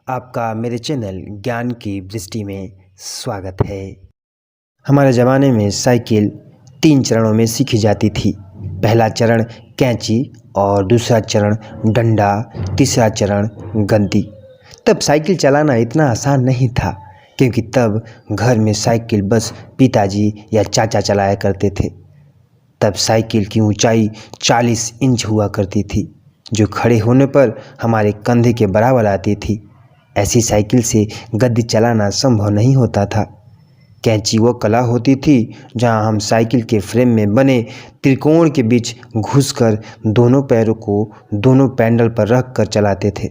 आपका मेरे चैनल ज्ञान की दृष्टि में स्वागत है। हमारे ज़माने में साइकिल 3 चरणों में सीखी जाती थी। पहला चरण कैंची और दूसरा चरण डंडा, तीसरा चरण गद्दी। तब साइकिल चलाना इतना आसान नहीं था, क्योंकि तब घर में साइकिल बस पिताजी या चाचा चलाया करते थे। तब साइकिल की ऊंचाई 40 इंच हुआ करती थी, जो खड़े होने पर हमारे कंधे के बराबर आती थी। ऐसी साइकिल से गद्दी चलाना संभव नहीं होता था। कैंची वो कला होती थी जहां हम साइकिल के फ्रेम में बने त्रिकोण के बीच घुसकर दोनों पैरों को दोनों पैडल पर रख कर चलाते थे।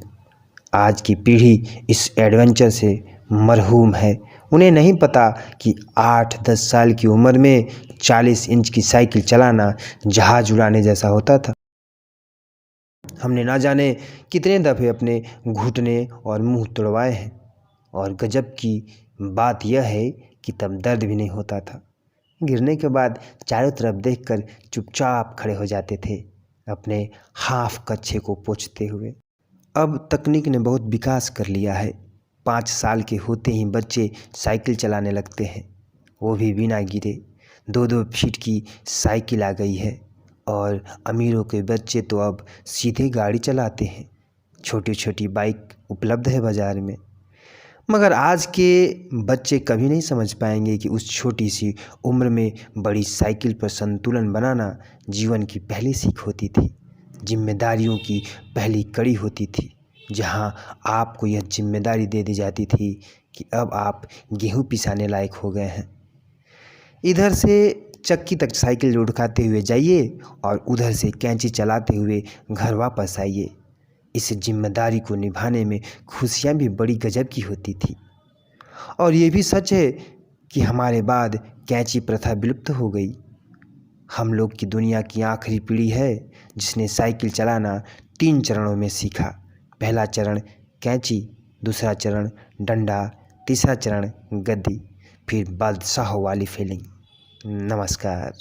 आज की पीढ़ी इस एडवेंचर से मरहूम है। उन्हें नहीं पता कि 8-10 साल की उम्र में 40 इंच की साइकिल चलाना जहाज उड़ाने जैसा होता था। हमने ना जाने कितने दफ़े अपने घुटने और मुंह तुड़वाए हैं, और गजब की बात यह है कि तब दर्द भी नहीं होता था। गिरने के बाद चारों तरफ देखकर चुपचाप खड़े हो जाते थे, अपने हाफ कच्छे को पोंछते हुए। अब तकनीक ने बहुत विकास कर लिया है। 5 साल के होते ही बच्चे साइकिल चलाने लगते हैं, वो भी बिना गिरे। 2-2 फीट की साइकिल आ गई है, और अमीरों के बच्चे तो अब सीधे गाड़ी चलाते हैं। छोटी छोटी बाइक उपलब्ध है बाज़ार में। मगर आज के बच्चे कभी नहीं समझ पाएंगे कि उस छोटी सी उम्र में बड़ी साइकिल पर संतुलन बनाना जीवन की पहली सीख होती थी, जिम्मेदारियों की पहली कड़ी होती थी, जहां आपको यह जिम्मेदारी दे दी जाती थी कि अब आप गेहूं पिसाने लायक हो गए हैं। इधर से चक्की तक साइकिल लुढ़काते हुए जाइए और उधर से कैंची चलाते हुए घर वापस आइए। इस जिम्मेदारी को निभाने में खुशियाँ भी बड़ी गजब की होती थी। और ये भी सच है कि हमारे बाद कैंची प्रथा विलुप्त हो गई। हम लोग की दुनिया की आखिरी पीढ़ी है जिसने साइकिल चलाना 3 चरणों में सीखा। पहला चरण कैंची, दूसरा चरण डंडा, तीसरा चरण गद्दी, फिर बादशाहों वाली फीलिंग। नमस्कार।